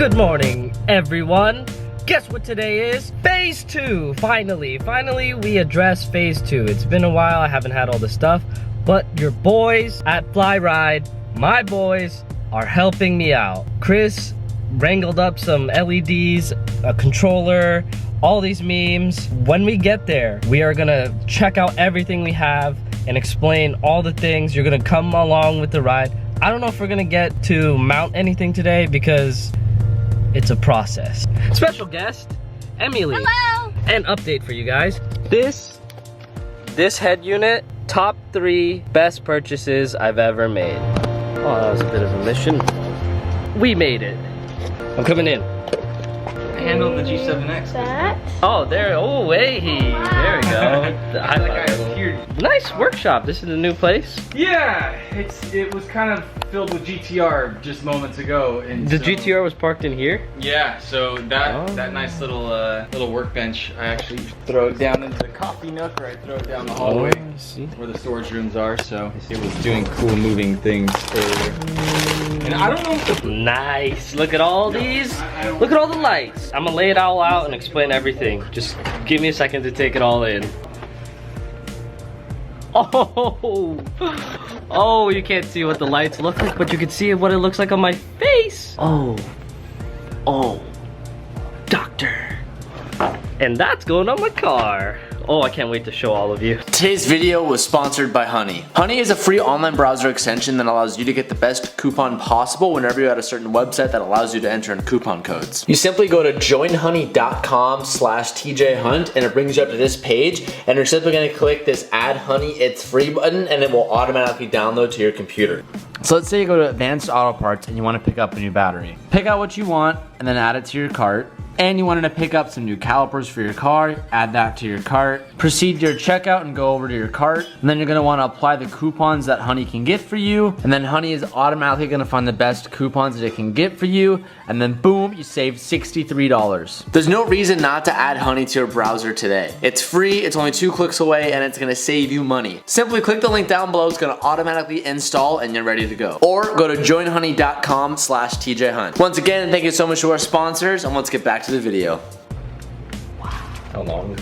Good morning, everyone. Guess what today is? Phase 2. Finally, we addressed phase 2. It's been a while, I haven't had all the stuff, but your boys at Fly Ride, my boys, are helping me out. Chris wrangled up some LEDs, a controller, all these memes. When we get there, we are gonna check out everything we have and explain all the things. You're gonna come along with the ride. I don't know if we're gonna get to mount anything today because it's a process. Special guest, Emily. Hello! An update for you guys. This head unit, top 3 best purchases I've ever made. Oh, that was a bit of a mission. We made it. I'm coming in. Handle the G7X. That? Oh, there, oh, hey, there we go. The That guy's here. Nice workshop. This is a new place. Yeah, it was kind of filled with GTR just moments ago. And The so, GTR was parked in here? Yeah, so that nice little workbench, I actually throw it down into the coffee nook, or I throw it down the hallway I see. where the storage rooms are. So it was doing cool moving things earlier. And I don't know if the Nice. Look at all these. Look at all the lights. I'm gonna lay it all out and explain everything. Just give me a second to take it all in. Oh, you can't see what the lights look like, but you can see what it looks like on my face. Oh, doctor. And that's going on my car. Oh, I can't wait to show all of you. Today's video was sponsored by Honey. Honey is a free online browser extension that allows you to get the best coupon possible whenever you're at a certain website that allows you to enter in coupon codes. You simply go to joinhoney.com/TJHunt and it brings you up to this page, and you're simply gonna click this Add Honey It's Free button and it will automatically download to your computer. So let's say you go to Advanced Auto Parts and you want to pick up a new battery. Pick out what you want and then add it to your cart. And you wanted to pick up some new calipers for your car, add that to your cart. Proceed to your checkout and go over to your cart. And then you're gonna wanna apply the coupons that Honey can get for you. And then Honey is automatically gonna find the best coupons that it can get for you. And then boom, you save $63. There's no reason not to add Honey to your browser today. It's free, it's only 2 clicks away, and it's gonna save you money. Simply click the link down below, it's gonna automatically install and you're ready to go. Or go to joinhoney.com/TJHunt. Once again, thank you so much to our sponsors, and let's get back to the video. How long?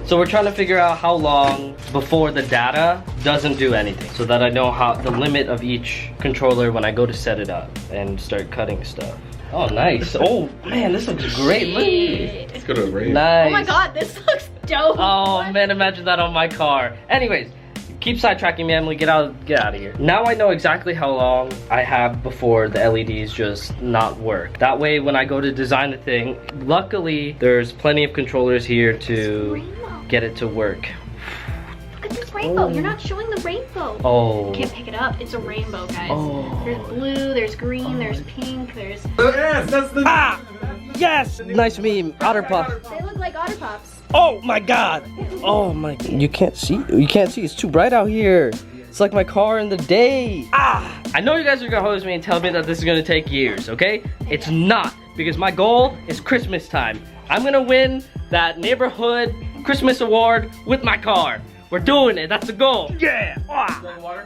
So we're trying to figure out how long before the data doesn't do anything, so that I know how the limit of each controller when I go to set it up and start cutting stuff. Oh, nice. Oh man, this looks great. Look. Let's go to a rave. Nice. Oh my god, this looks dope. Oh man, imagine that on my car. Anyways, keep sidetracking me, Emily. Get out of here. Now I know exactly how long I have before the LEDs just not work. That way, when I go to design the thing, luckily there's plenty of controllers here to get it to work. Look at this rainbow. You're not showing the rainbow. Oh. You can't pick it up. It's a rainbow, guys. Oh. There's blue, there's green, there's pink, there's... Yes, that's the Yes! Nice meme. Otter puff. They look like otter puffs. Oh my god. Oh my. You can't see. It's too bright out here. It's like my car in the day. I know you guys are gonna hose me and tell me that this is gonna take years, okay? It's not, because my goal is Christmas time. I'm gonna win that neighborhood Christmas award with my car. We're doing it. That's the goal. Yeah. water.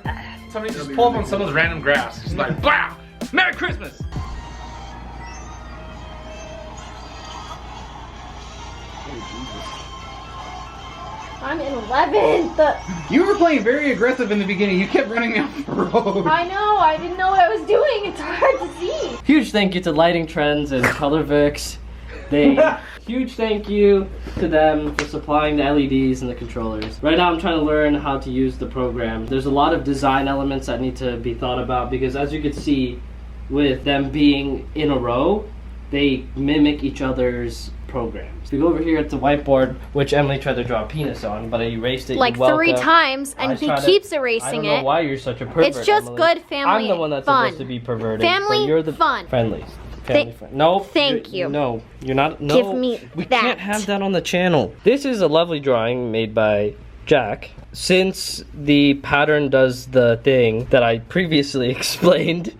Somebody just pull up on someone's random grass. Just like, wow, Merry Christmas. I'm in 11th. You were playing very aggressive in the beginning. You kept running me off the road. I know, I didn't know what I was doing. It's hard to see. Huge thank you to Lighting Trends and Colorvix. Huge thank you to them for supplying the LEDs and the controllers. Right now I'm trying to learn how to use the program. There's a lot of design elements that need to be thought about, because as you can see, with them being in a row, they mimic each other's programs. We go over here at the whiteboard, which Emily tried to draw a penis on, but I erased it. Like 3 times, and he keeps erasing it. I don't know why you're such a pervert, It's just Emily. good family I'm the one that's fun. supposed to be perverted. Family but you're the fun. Friendly. Family friend. No. Thank you. No, you're not. No. Give me We that. can't have that on the channel. This is a lovely drawing made by Jack. Since the pattern does the thing that I previously explained,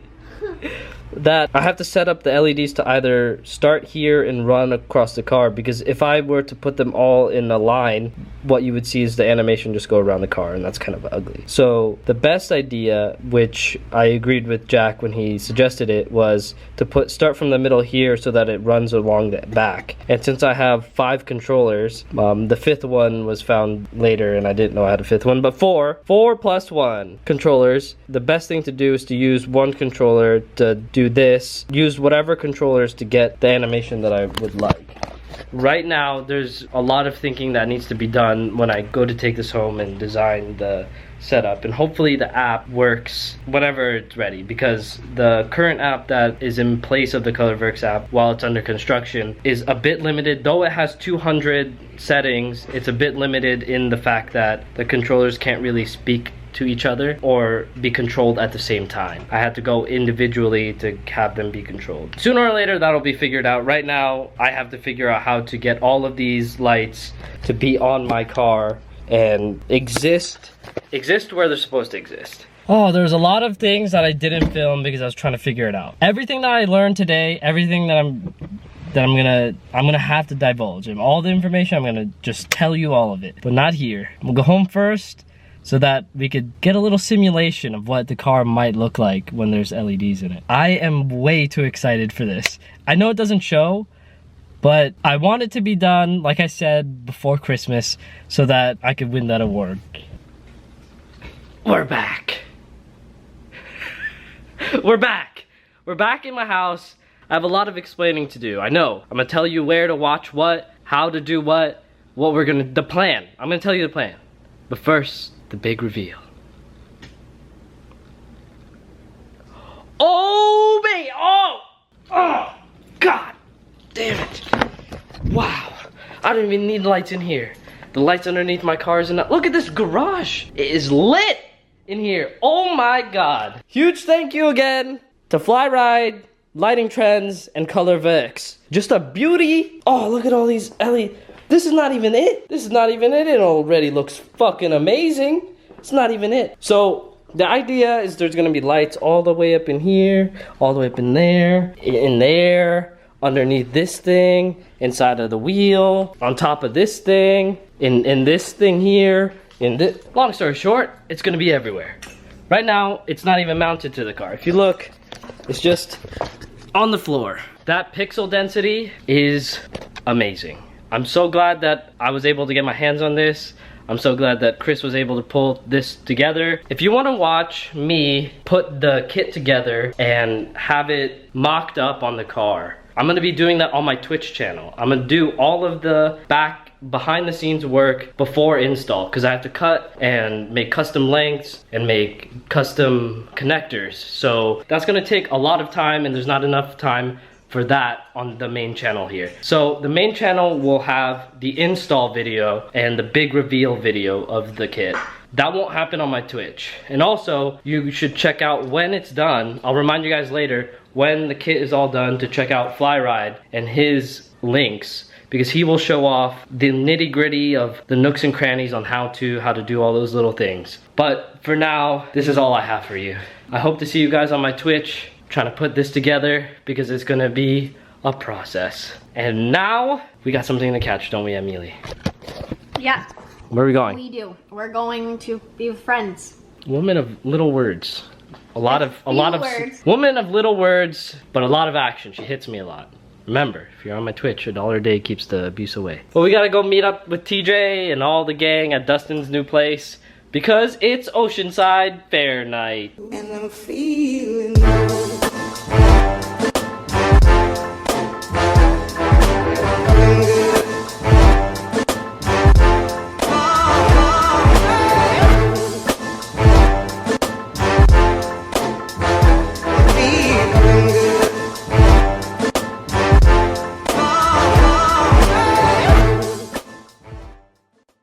that I have to set up the LEDs to either start here and run across the car, because if I were to put them all in a line, what you would see is the animation just go around the car, and that's kind of ugly. So the best idea, which I agreed with Jack when he suggested it, was to start from the middle here so that it runs along the back. And since I have 5 controllers, the 5th one was found later and I didn't know I had a 5th one, but 4 plus 1 controllers. The best thing to do is to use one controller to do this, use whatever controllers to get the animation that I would like. Right now, there's a lot of thinking that needs to be done when I go to take this home and design the setup, and hopefully the app works whenever it's ready, because the current app that is in place of the Colorverse app while it's under construction is a bit limited. Though it has 200 settings, it's a bit limited in the fact that the controllers can't really speak to each other or be controlled at the same time. I had to go individually to have them be controlled. Sooner or later that'll be figured out. Right now I have to figure out how to get all of these lights to be on my car and exist where they're supposed to exist. Oh, there's a lot of things that I didn't film because I was trying to figure it out. Everything that I learned today, everything that I'm gonna have to divulge, and all the information, I'm gonna just tell you all of it, but not here. We'll go home first so that we could get a little simulation of what the car might look like when there's LEDs in it. I am way too excited for this. I know it doesn't show, but I want it to be done, like I said, before Christmas so that I could win that award. We're back. We're back. We're back in my house. I have a lot of explaining to do. I know. I'm gonna tell you where to watch what, how to do what the plan. I'm gonna tell you the plan. But first, the big reveal. Oh, man! Oh, God damn it. Wow. I don't even need lights in here. The lights underneath my car is enough. Look at this garage. It is lit in here. Oh my God. Huge thank you again to Fly Ride, Lighting Trends, and Colorverse. Just a beauty. Oh, look at all these LED. This is not even it. This is not even it. It already looks fucking amazing. It's not even it. So the idea is there's gonna be lights all the way up in here, all the way up in there, underneath this thing, inside of the wheel, on top of this thing, in this thing here, long story short, it's gonna be everywhere. Right now, it's not even mounted to the car. If you look, it's just on the floor. That pixel density is amazing. I'm so glad that I was able to get my hands on this. I'm so glad that Chris was able to pull this together. If you want to watch me put the kit together and have it mocked up on the car, I'm going to be doing that on my Twitch channel. I'm going to do all of the behind the scenes work before install, because I have to cut and make custom lengths and make custom connectors. So that's going to take a lot of time, and there's not enough time for that on the main channel here. So the main channel will have the install video and the big reveal video of the kit. That won't happen on my Twitch. And also, you should check out when it's done. I'll remind you guys later when the kit is all done to check out Fly Ride and his links, because he will show off the nitty-gritty of the nooks and crannies on how to do all those little things. But for now, this is all I have for you. I hope to see you guys on my Twitch, trying to put this together, because it's gonna be a process. And now, we got something to catch, don't we, Amelie? Yeah. Where are we going? We do. We're going to be with friends. Woman of little words. A lot of words. Woman of little words, but a lot of action. She hits me a lot. Remember, if you're on my Twitch, $1 a day keeps the abuse away. Well, we gotta go meet up with TJ and all the gang at Dustin's new place, because it's Oceanside Fair Night. And I'm feeling